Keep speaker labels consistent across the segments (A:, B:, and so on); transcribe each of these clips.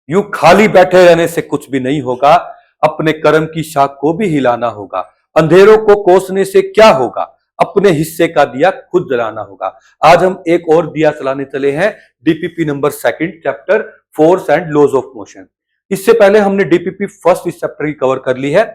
A: यूं खाली बैठे रहने से कुछ भी नहीं होगा, अपने कर्म की शाख को भी हिलाना होगा। अंधेरों को कोसने से क्या होगा, अपने हिस्से का दिया खुद जलाना होगा। आज हम एक और दिया जलाने चले हैं, DPP number second, chapter force and laws of motion. इससे पहले हमने डीपीपी फर्स्ट इस चैप्टर की कवर कर ली है।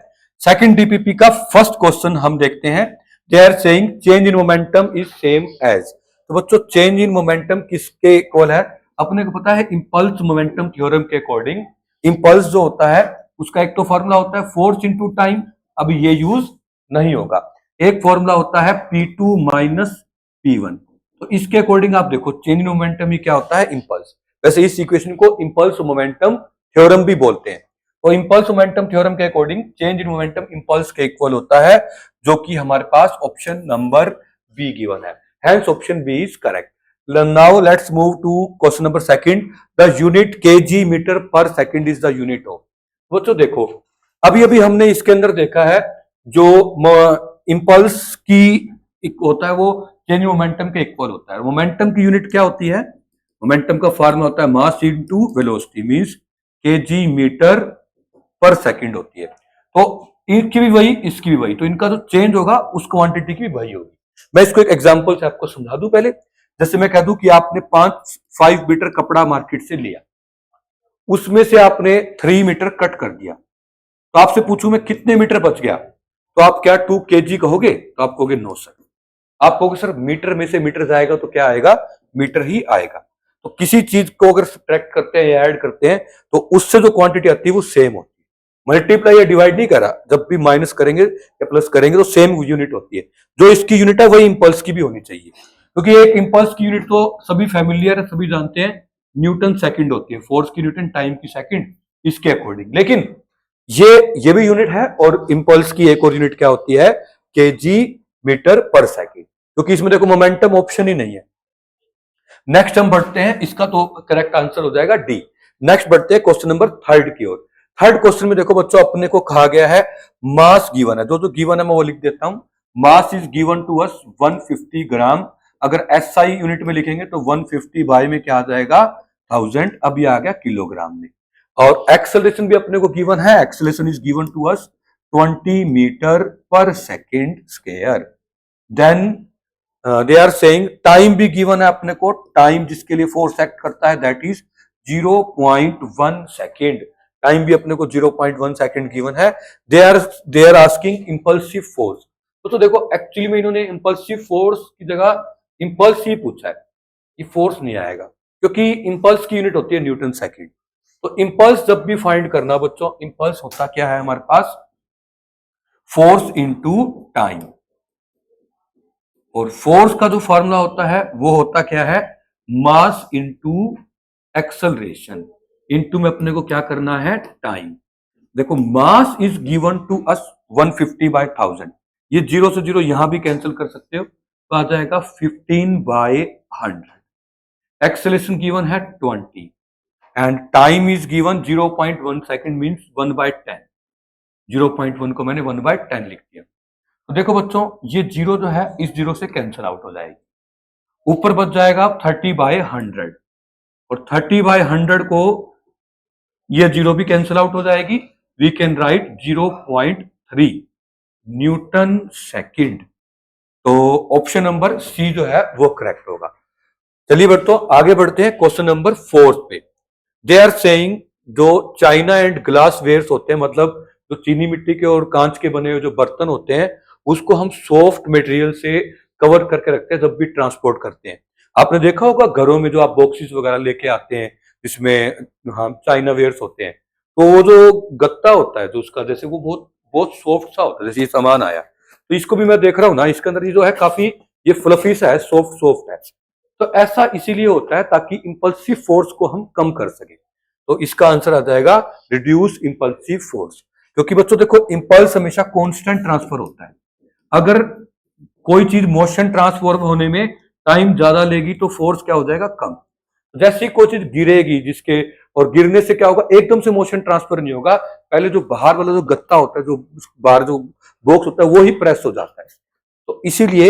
A: सेकंड डीपीपी का फर्स्ट क्वेश्चन हम देखते हैं। They are saying change in momentum is same as. तो बच्चों चेंज इन मोमेंटम किसके इक्वल है? अपने को पता है इंपल्स मोमेंटम थ्योरम के अकॉर्डिंग इंपल्स जो होता है उसका एक तो फॉर्मूला होता है फोर्स इनटू टाइम, अभी ये यूज नहीं होगा। एक फॉर्मूला होता है P2 माइनस P1। तो इसके अकॉर्डिंग आप देखो चेंज इन मोमेंटम ही क्या होता है, इंपल्स। वैसे इस इक्वेशन को इंपल्स मोमेंटम थ्योरम भी बोलते हैं। तो इंपल्स मोमेंटम थ्योरम के according change in momentum impulse के इक्वल होता है, जो कि हमारे पास ऑप्शन नंबर बी गिवन है। Hence option B is correct. Now let's move to question number second. The unit KG metre per second is the unit of. बच्चों देखो अभी अभी हमने इसके अंदर देखा है जो इंपल्स की होता है वो चेंज मोमेंटम के इक्वल होता है। मोमेंटम की यूनिट क्या होती है? मोमेंटम का फॉर्मूला होता है mass into velocity, means kg metre per second होती है। तो इसकी भी वही, इसकी भी वही, तो इनका जो चेंज होगा उस क्वांटिटी की भी वही होगी। मैं इसको एक एग्जांपल से आपको समझा दूं पहले। जैसे मैं कह दूं कि आपने 5 मीटर कपड़ा मार्केट से लिया, उसमें से आपने 3 मीटर कट कर दिया, तो आपसे पूछूं मैं कितने मीटर बच गया, तो आप क्या 2 kg कहोगे? तो आप कहोगे नो सर। आप कहोगे सर मीटर में से मीटर जाएगा तो क्या आएगा? मीटर ही आएगा। तो किसी चीज को अगर सब्ट्रैक्ट करते हैं या ऐड करते हैं तो उससे जो क्वांटिटी आती है वो सेम होती है। मल्टीप्लाई या डिवाइड नहीं करा, जब भी माइनस करेंगे या प्लस करेंगे तो सेम यूनिट होती है। जो इसकी यूनिट है वही इंपल्स की भी होनी चाहिए, क्योंकि एक इंपल्स की यूनिट तो सभी फैमिलियर है, सभी जानते हैं, न्यूटन सेकंड होती है। फोर्स की न्यूटन, टाइम की सेकंड, इसके अकॉर्डिंग। लेकिन ये भी यूनिट है, और इंपल्स की एक और यूनिट क्या होती है? केजी मीटर पर सेकंड, क्योंकि इसमें देखो मोमेंटम ऑप्शन ही नहीं है। नेक्स्ट हम बढ़ते हैं, इसका तो करेक्ट आंसर हो जाएगा डी। नेक्स्ट बढ़ते हैं क्वेश्चन नंबर थर्ड की ओर। थर्ड क्वेश्चन में देखो बच्चों अपने को कहा गया है मास गिवन है। जो गिवन है मैं वो लिख देता हूं। Mass is given to us 150 gram. अगर एसआई यूनिट में लिखेंगे तो 150 बाय में क्या आ जाएगा? 1000। अब ये आ गया किलोग्राम में। और एक्सेलरेशन भी अपने को गिवन है। Acceleration is given to us 20 metre per second square. Then they are saying time भी गिवन है अपने को। टाइम जिसके लिए फोर्स एक्ट करता है दैट इज 0.1 सेकेंड। टाइम भी अपने को 0.1 सेकेंड गिवन है। They are asking impulsive force. तो देखो एक्चुअली में इन्होंने इंपल्सिव फोर्स की जगह इंपल्स ही पूछा है, ये फोर्स नहीं आएगा, क्योंकि इंपल्स की यूनिट होती है न्यूटन सेकेंड। तो इंपल्स जब भी फाइंड करना बच्चों, इंपल्स होता क्या है हमारे पास? Force into time. और फोर्स का जो फॉर्मूला होता है वो होता क्या है? Mass into acceleration. इनटू में अपने को क्या करना है? टाइम। देखो mass is given to us 150 by 1000। ये 0 से 0 यहां भी कैंसिल कर सकते हो, तो आ जाएगा 15 बाय 100। एक्सेलरेशन गिवन है 20 and time is given 0.1 second, means 1 by 10। 0.1 को मैंने 1 बाय 10 लिख दिया। तो देखो बच्चों ये 0 जो है इस 0 से कैंसिल आउट हो जाएगी। ऊपर बच जाएगा 30 बाय 100, और 30 बाय 100 को ये 0 भी कैंसिल आउट हो जाएगी। We can write 0.3 newton second. तो ऑप्शन नंबर सी जो है वो करेक्ट होगा। चलिए बच्चों आगे बढ़ते हैं क्वेश्चन नंबर 4 पे। दे आर सेइंग जो चाइना एंड ग्लास वेयर्स होते हैं, मतलब जो चीनी मिट्टी के और कांच के बने हुए जो बर्तन होते हैं, उसको हम सॉफ्ट मटेरियल से कवर करके रखते हैं जब भी ट्रांसपोर्ट करते हैं। आपने देखा होगा घरों में जो आप बॉक्सेस वगैरह लेके आते हैं जिसमें हाँ चाइना वेयर्स होते हैं, तो वो जो गत्ता होता है जो उसका, जैसे वो बहुत बहुत सॉफ्ट सा होता है। जैसे ये सामान आया तो इसको भी मैं देख रहा हूँ ना, इसके अंदर ये जो है काफी ये फ्लफी सा है, सॉफ्ट सॉफ्ट है। तो ऐसा इसीलिए होता है ताकि इंपल्सिव फोर्स को हम कम कर सके। तो इसका आंसर आ जाएगा रिड्यूस इंपल्सिव फोर्स। क्योंकि बच्चों देखो इंपल्स हमेशा कांस्टेंट ट्रांसफर होता है। अगर कोई चीज मोशन ट्रांसफर होने में टाइम ज्यादा लेगी तो फोर्स क्या हो जाएगा? कम। जैसे ही कोई चीज गिरेगी जिसके, और गिरने से क्या होगा? एकदम से मोशन ट्रांसफर नहीं होगा, पहले जो बाहर वाला जो गत्ता होता है, जो बाहर जो बॉक्स होता है वो ही प्रेस हो जाता है। तो इसीलिए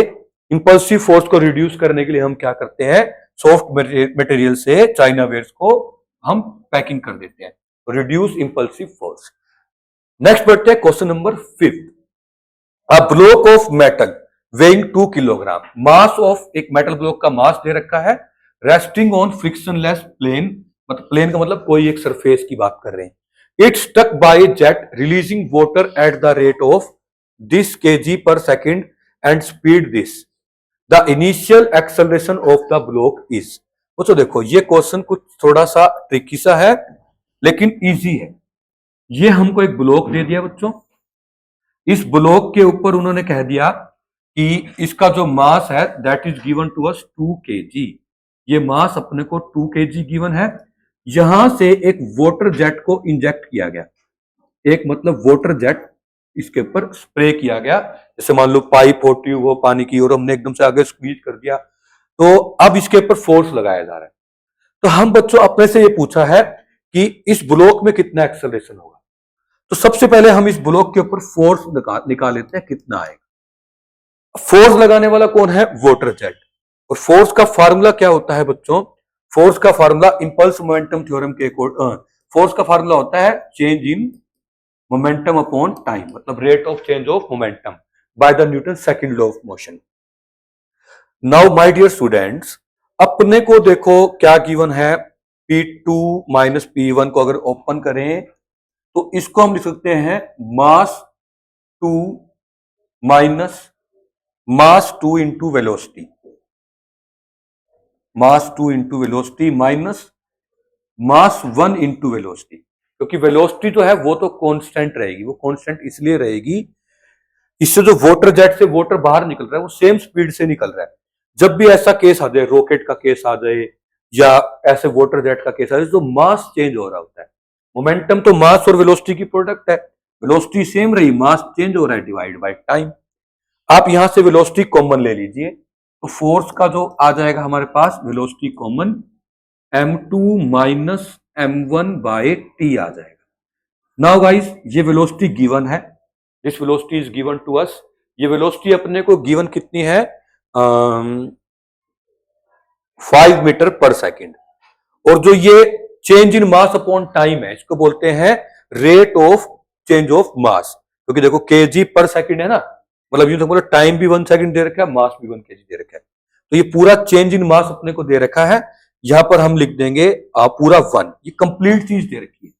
A: इंपल्सिव फोर्स को रिड्यूस करने के लिए हम क्या करते हैं? सॉफ्ट मटेरियल से चाइना वेयर्स को हम पैकिंग कर देते हैं, रिड्यूस इंपल्सिव फोर्स। नेक्स्ट बढ़ते हैं question number 5। A block of metal weighing 2 kilogram, mass of एक मेटल ब्लॉक का मास दे रखा है, रेस्टिंग ऑन फ्रिक्शनलेस प्लेन, मतलब प्लेन का मतलब कोई एक सरफेस की बात कर रहे हैं। It stuck by jet releasing water at the rate of this kg per second and speed this, the initial acceleration of the block is. बच्चों देखो ये क्वेश्चन कुछ थोड़ा सा ट्रिकी सा है लेकिन इजी है। ये हमको एक ब्लॉक दे दिया बच्चों, इस ब्लॉक के ऊपर उन्होंने कह दिया कि इसका जो मास है that is given to us 2 kg। ये मास अपने को 2 kg गिवन है। यहां से एक वाटर जेट को इंजेक्ट किया गया, एक मतलब वाटर जेट इसके ऊपर स्प्रे किया गया, जैसे मान लो पाइप हो, ट्यूब हो पानी की, और हमने एकदम से आगे स्क्वीज कर दिया, तो अब इसके ऊपर फोर्स लगाया जा रहा है। तो हम बच्चों अपने से ये पूछा है कि इस ब्लॉक में कितना एक्सेलरेशन होगा। तो सबसे पहले हम इस ब्लॉक के ऊपर फोर्स निकाल लेते हैं कितना आएगा। फोर्स लगाने वाला कौन है? Water jet. और फोर्स का फार्मूला क्या होता है बच्चों? फोर्स का फार्मूला इंपल्स मोमेंटम थ्योरम के फोर्स का फार्मूला होता है change in momentum upon time, मतलब rate of change of momentum by the Newton second law of motion. Now my dear students, अपने को देखो क्या गिवन है, P2 माइनस P1 को अगर ओपन करें तो इसको हम लिख सकते हैं मास 2 माइनस मास 2 इंटू वेलोसिटी, मास 2 into velocity minus mass 1 into velocity. क्योंकि वेलोसिटी जो है वो तो कांस्टेंट रहेगी, वो कांस्टेंट इसलिए रहेगी, इससे जो वाटर जेट से वाटर बाहर निकल रहा है वो सेम स्पीड से निकल रहा है। जब भी ऐसा केस आ जाए, रॉकेट का केस आ जाए या ऐसे वाटर जेट का केस आ जाए, तो मास चेंज हो रहा होता है। मोमेंटम तो मास और वेलोसिटी की प्रोडक्ट है, वेलोसिटी सेम रही, मास चेंज हो रहा है डिवाइड बाय टाइम। आप यहां से वेलोसिटी कॉमन ले लीजिए, तो फोर्स का जो आ जाएगा हमारे पास velocity common m2 minus m1 by t आ जाएगा। नाउ गाइस ये वेलोसिटी गिवन है, this velocity is given to us. ये वेलोसिटी अपने को गिवन कितनी है? 5 मीटर पर सेकेंड। और जो ये change in mass upon time है, इसको बोलते हैं rate of change of mass. क्योंकि देखो kg पर सेकेंड है ना, मतलब यूं तो बोलो टाइम भी 1 सेकेंड दे रखा है, मास भी 1 kg दे रखा है, तो ये पूरा चेंज इन मास अपने को दे रखा है। यहां पर हम लिख देंगे पूरा 1, ये कंप्लीट चीज दे रखी है,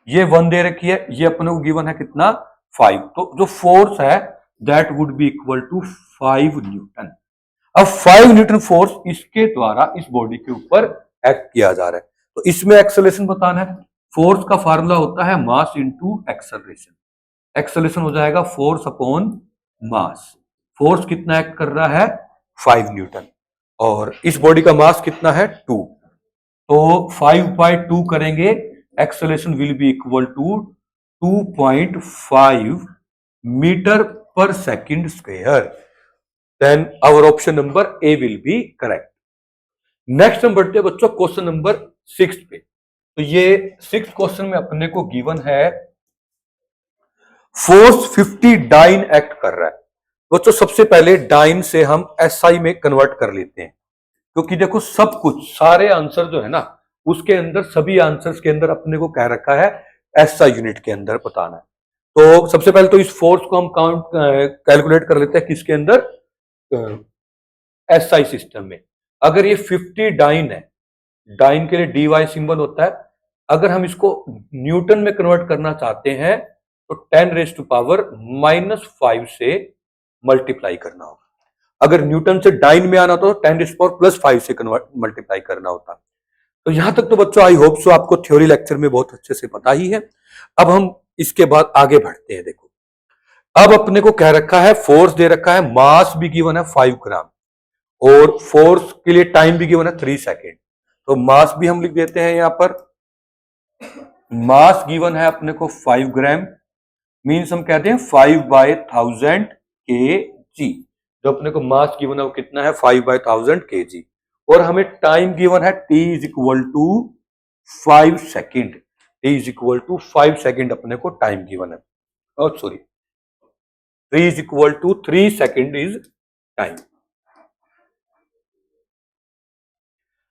A: ये 1 दे रखी है, ये अपने को गिवन है कितना? 5। तो जो फोर्स है that would be equal to 5 newton. अब 5 न्यूटन फोर्स इसके द्वारा इस बॉडी के ऊपर एक्ट किया जा रहा है। तो इसमें एक्सेलरेशन बताना है, फोर्स का फार्मूला होता है मास इंटू एक्सेलरेशन। एक्सेलरेशन हो जाएगा फोर्स अपॉन मास। फोर्स कितना एक्ट कर रहा है? 5 न्यूटन, और इस बॉडी का मास कितना है? 2। तो 5 बाय 2 करेंगे, acceleration will be equal to 2.5 metre per second square. Then our option number A will be correct. Next हम बढ़ते हैं बच्चों क्वेश्चन नंबर 6 पे। तो ये 6 क्वेश्चन में अपने को गिवन है फोर्स 50 डाइन एक्ट कर रहा है। बच्चों सबसे पहले डाइन से हम SI में कन्वर्ट कर लेते हैं, क्योंकि देखो सब कुछ सारे आंसर जो है ना उसके अंदर, सभी आंसर्स के अंदर अपने को कह रखा है SI यूनिट के अंदर बताना है। तो सबसे पहले तो इस फोर्स को हम काउंट कैलकुलेट कर लेते हैं किसके अंदर? SI सिस्टम में। अगर ये 50 डाइन है, डाइन के लिए dy सिंबल होता है, अगर हम इसको न्यूटन में कन्वर्ट करना चाहते हैं तो 10⁻⁻5 से मल्टीप्लाई करना होगा। अगर न्यूटन से डाइन में आना तो 10⁻+5 से मल्टीप्लाई करना होता। तो यहां तक तो बच्चों आई होप सो आपको थ्योरी लेक्चर में बहुत अच्छे से पता ही है। अब हम इसके बाद आगे बढ़ते हैं। देखो अब अपने को कह रखा है, फोर्स दे रखा है, मास भी गिवन है 5 ग्राम, और फोर्स के लिए टाइम भी गिवन है 3 सेकेंड। तो मास भी हम लिख देते हैं यहां पर, मास गिवन है अपने को 5 ग्राम, मीन्स हम कहते हैं 5/1000 kg। जो अपने को मास गिवन है वो कितना है? 5/1000 kg। और हमें टाइम गिवन है t is equal to 5 second, t is equal to 5 second अपने को टाइम गिवन है, और sorry 3 is equal to 3 second is time.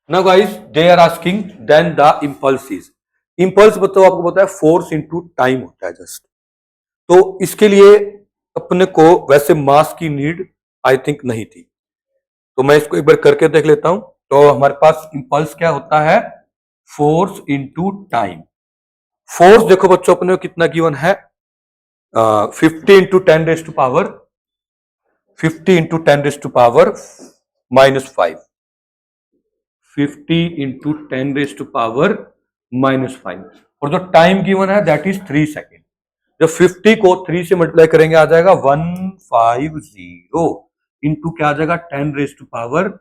A: Now guys they are asking then the impulse is, impulse मतलब आपको पता है force into time होता है जस्ट। तो इसके लिए अपने को वैसे मास की नीड आई थिंक नहीं थी, तो मैं इसको एक बार करके देख लेता हूं। तो हमारे पास इंपल्स क्या होता है, फोर्स इनटू टाइम। फोर्स देखो बच्चों अपने को कितना गिवन है, 50 इंटू 10 -5, 50 × 10⁻⁻⁵, और जो टाइम गिवन है दैट इज 3 सेकेंड। जब 50 को 3 से मल्टीप्लाई करेंगे आ जाएगा 150 इंटू क्या आ जाएगा 10⁻⁻⁵।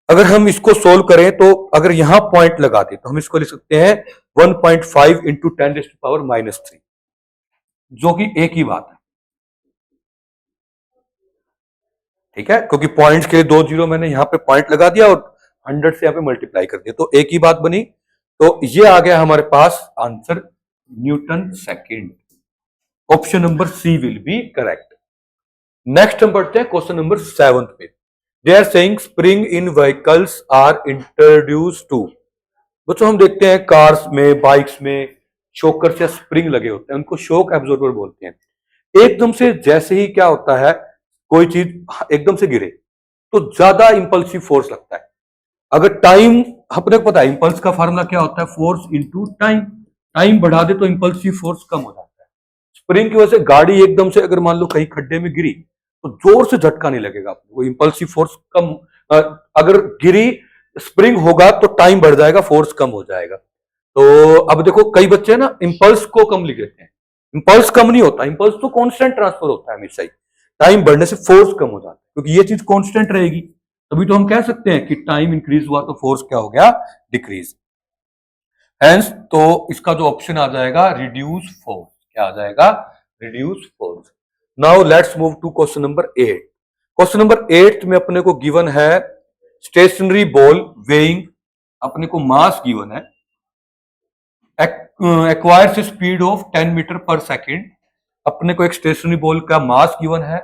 A: अगर हम इसको सोल्व करें तो अगर यहां पॉइंट लगा दे तो हम इसको लिख सकते हैं 1.5 इंटू 10⁻⁻3, जो कि एक ही बात है, ठीक है, क्योंकि पॉइंट्स के लिए 2 जीरो मैंने यहां पे पॉइंट लगा दिया और 100 से यहां पे मल्टीप्लाई कर दिया, तो एक ही बात बनी। तो ये आ गया हमारे पास answer newton second. Option number C will be correct. Next हम बढ़ते हैं क्वेश्चन नंबर 7 पे। They are saying spring in vehicles are introduce to. बच्चों हम देखते हैं कार्स में, बाइक्स में शॉकर्स या स्प्रिंग लगे होते हैं, उनको शॉक एब्जॉर्बर बोलते हैं। एकदम से जैसे ही क्या होता है, कोई चीज एकदम से गिरे तो ज्यादा इंपल्सिव फोर्स लगता है। अगर टाइम, अपने को पता है इंपल्स का फार्मूला क्या होता है, फोर्स इनटू टाइम। टाइम बढ़ा दे तो इंपल्सिव फोर्स कम हो जाता है। स्प्रिंग की वजह से गाड़ी एकदम से अगर मान लो कहीं खड्डे में गिरी तो जोर से झटका नहीं लगेगा, वो इंपल्सिव फोर्स कम। अगर गिरी, स्प्रिंग होगा तो टाइम बढ़ जाएगा, फोर्स कम हो जाएगा। तो अब देखो कई बच्चे ना इंपल्स को कम लिख देते हैं, इंपल्स कम नहीं होता, इंपल्स तो कांस्टेंट ट्रांसफर होता है हमेशा ही। टाइम बढ़ने से फोर्स कम हो जाता है, क्योंकि ये चीज कांस्टेंट रहेगी, तभी तो हम कह सकते हैं कि टाइम इंक्रीज हुआ तो फोर्स क्या हो गया, डिक्रीज। हेंस तो इसका जो ऑप्शन आ जाएगा रिड्यूस फोर्स, क्या आ जाएगा, reduce force. Now let's move to question number 8। Question number 8 में अपने को गिवन है स्टेशनरी बॉल वेइंग, अपने को मास गिवन है, acquires speed of 10 metre per second. अपने को एक स्टेशनरी बॉल का मास गिवन है,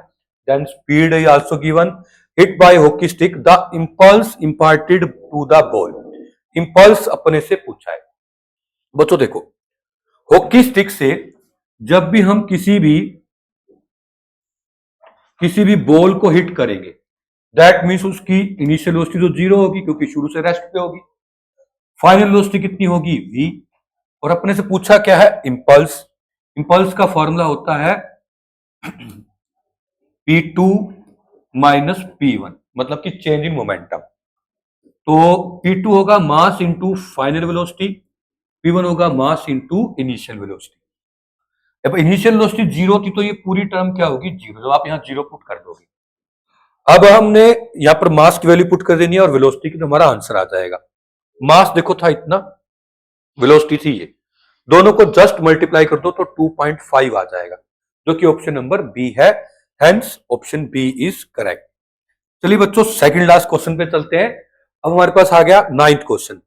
A: then speed is also given, hit by hockey stick, the impulse imparted to the ball। Impulse अपने से पूछा है। बच्चों देखो हॉकी स्टिक से जब भी हम किसी भी बॉल को हिट करेंगे, दैट मीन्स उसकी इनिशियल वेलोसिटी तो 0 होगी क्योंकि शुरू से रेस्ट पे होगी, फाइनल वेलोसिटी कितनी होगी v, और अपने से पूछा क्या है, इंपल्स। इंपल्स का फॉर्मूला होता है P2 माइनस P1, मतलब कि चेंज इन मोमेंटम। तो P2 होगा mass into final velocity, P1 होगा मास इंटू इनिशियल वेलोसिटी। अब इनिशियल वेलोसिटी 0 थी तो ये पूरी टर्म क्या होगी, 0, जब आप यहां 0 पुट कर दोगे। अब हमने यहां पर मास की वैल्यू पुट कर देनी है और वेलोसिटी की, तो हमारा आंसर आ जाएगा। मास देखो था इतना, वेलोसिटी थी ये, दोनों को जस्ट मल्टीप्लाई कर दो तो 2.5 आ जाएगा, जो कि ऑप्शन नंबर बी है। Hence option B is correct. चलिए बच्चों सेकंड लास्ट क्वेश्चन पे चलते हैं। अब हमारे पास आ गया 9th क्वेश्चन।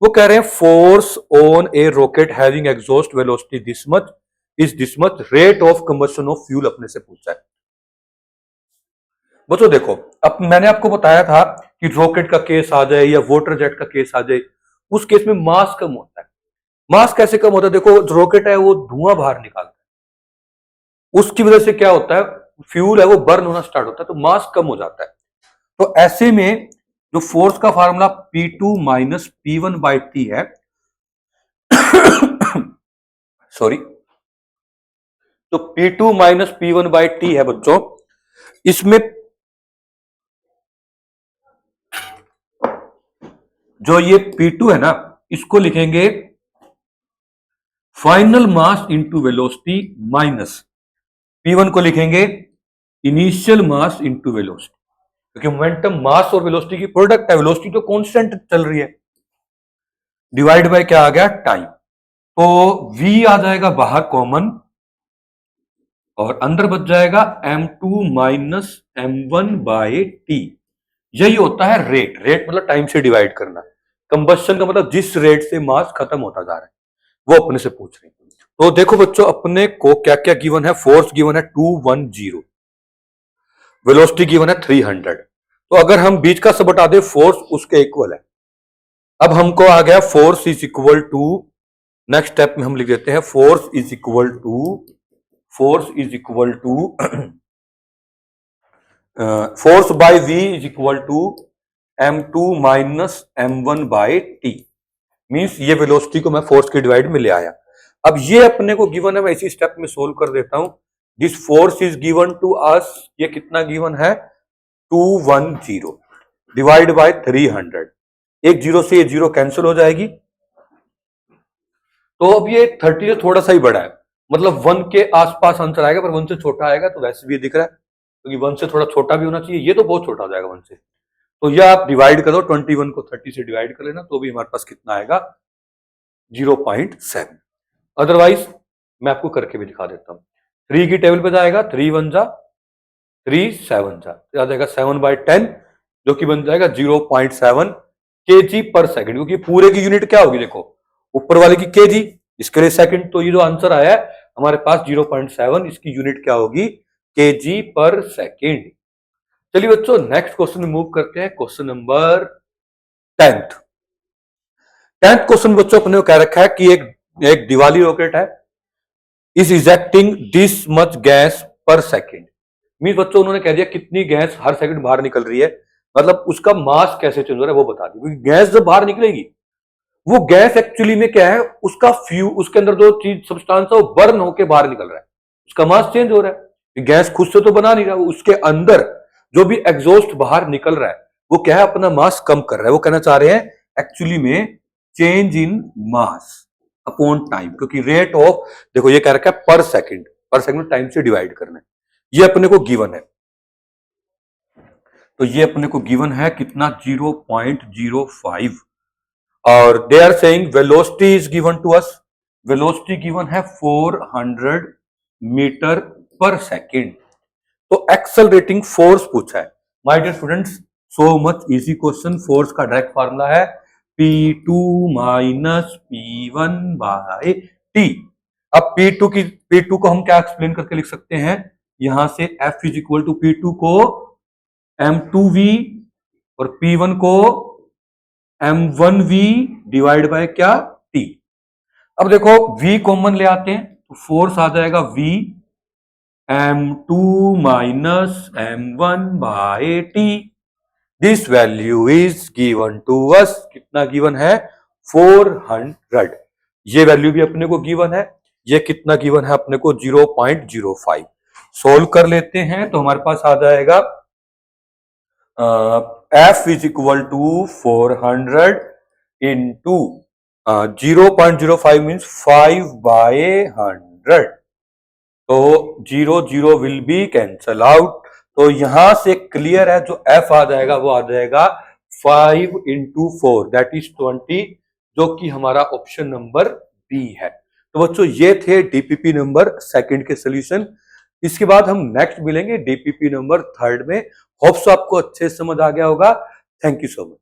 A: वो कह रहे हैं force on A rocket having exhaust velocity this much is this much, rate of combustion of fuel अपने से पूछा है। बच्चों देखो अब मैंने आपको बताया था कि रॉकेट का केस आ जाए या वाटर जेट का केस आ जाए, उस केस में मास कम होता है। मास कैसे कम होता है, देखो जो रॉकेट है वो धुआं बाहर निकालता है, उसकी वजह से क्या होता है, फ्यूल है वो बर्न होना स्टार्ट होता है, तो मास कम हो जाता है। तो ऐसे में जो फोर्स का formula P2 minus P1 by T है सॉरी, तो P2 minus P1 by T है बच्चों, इसमें जो ये P2 है ना, इसको लिखेंगे final mass into velocity minus P1 को लिखेंगे इनिशियल मास इंटू वेलोसिटी, क्योंकि मोमेंटम मास और वेलोसिटी की प्रोडक्ट है, वेलोसिटी तो कांस्टेंट चल रही है, डिवाइड बाय क्या आ गया, टाइम। तो v आ जाएगा बाहर कॉमन और अंदर बच जाएगा m2 minus m1 by T. यही होता है रेट, रेट मतलब टाइम से डिवाइड करना, कंबशन का मतलब जिस रेट से मास खत्म होता जा रहा है, वो अपने से पूछ रहे हैं। तो देखो बच्चों अपने को क्या क्या गिवन है, फोर्स गिवन है 210, वेलोसिटी गिवन है 300, तो अगर हम बीच का सब हटा दे, फोर्स उसके इक्वल है। अब हमको आ गया force is equal to, next step में हम लिख देते हैं force is equal to force by V is equal to m2 minus m1 by T. Means ये वेलोसिटी को मैं फोर्स के डिवाइड में ले आया। अब ये अपने को गिवन है, मैं इसी स्टेप में सोल्व कर देता हूं। This force is given to us, ये कितना गिवन है 210 डिवाइड बाय 300। एक जीरो से ये जीरो कैंसिल हो जाएगी, तो अब ये 30 से थोड़ा सा ही बड़ा है, मतलब 1 के आसपास आंसर आएगा, पर 1 से छोटा आएगा तो वैसे भी ये दिख रहा है, क्योंकि 1 से थोड़ा छोटा भी होना चाहिए। ये तो बहुत छोटा हो जाएगा 1 से, तो ये आप डिवाइड करो, 21 को 30 से डिवाइड कर लेना, तो भी हमारे पास कितना आएगा 0.7। अदरवाइज मैं आपको करके भी दिखा देता हूं। 3 की टेबल पे जाएगा, 3 1 जा 3 7 जा, आ जाएगा 7/10, जो कि बन जाएगा 0.7 kg पर सेकंड, क्योंकि पूरे की यूनिट क्या होगी, देखो ऊपर वाले की kg, इसके लिए सेकंड। तो ये जो आंसर आया है हमारे पास 0.7, इसकी यूनिट क्या होगी kg पर सेकंड। चलिए बच्चों नेक्स्ट क्वेश्चन में मूव करते हैं, क्वेश्चन नंबर 10th क्वेश्चन बच्चों अपने को कह रखा है कि एक दिवाली रॉकेट है, is ejecting this much gas पर सेकंड। मीन बच्चों उन्होंने कह दिया कितनी गैस हर सेकंड बाहर निकल रही है, मतलब उसका मास कैसे चेंज हो रहा है वो बता दी, क्योंकि गैस जब बाहर निकलेगी, वो गैस एक्चुअली में क्या है, उसका उसके अंदर जो चीज सब्सटेंस है वो बर्न होकर बाहर निकल रहा है, उसका मास चेंज हो रहा है। गैस खुद से तो बना नहीं रहा, उसके अंदर जो भी एग्जॉस्ट बाहर निकल रहा है वो क्या है, अपना मास कम कर रहा है। वो कहना चाह रहे हैं एक्चुअली में change in mass upon time, क्योंकि रेट ऑफ, देखो ये कह रखा है पर सेकंड टाइम से डिवाइड करना है, ये अपने को गिवन है। तो ये अपने को गिवन है कितना 0.05, और they are saying velocity is given to us, velocity given है 400 मीटर पर सेकंड। तो एक्सेलरेटिंग फोर्स पूछा है। My dear students, so much easy question. Force का डायरेक्ट फार्मूला है P2 minus P1 bye T। अब P2 को हम क्या एक्सप्लेन करके लिख सकते हैं, यहां से F is equal to P2 को M2V और P1 को M1V डिवाइड बाय क्या T। अब देखो V कॉमन ले आते हैं तो फोर्स आ जाएगा V M2 minus M1 by T। This value is given to us, कितना गिवन है 400। ये वैल्यू भी अपने को गिवन है, ये कितना गिवन है अपने को 0.05। सोल्व कर लेते हैं तो हमारे पास आ जाएगा F is equal to 400 into 0.05 means 5/100, तो 0 विल बी कैंसल आउट। तो यहां से क्लियर है, जो F आ जाएगा वो आ जाएगा 5 इंटू 4 दैट इज 20, जो कि हमारा ऑप्शन नंबर बी है। तो बच्चों ये थे डीपीपी नंबर सेकंड के सोल्यूशन। इसके बाद हम नेक्स्ट मिलेंगे डीपीपी नंबर थर्ड में। होप्स आपको अच्छे से समझ आ गया होगा। Thank you so much.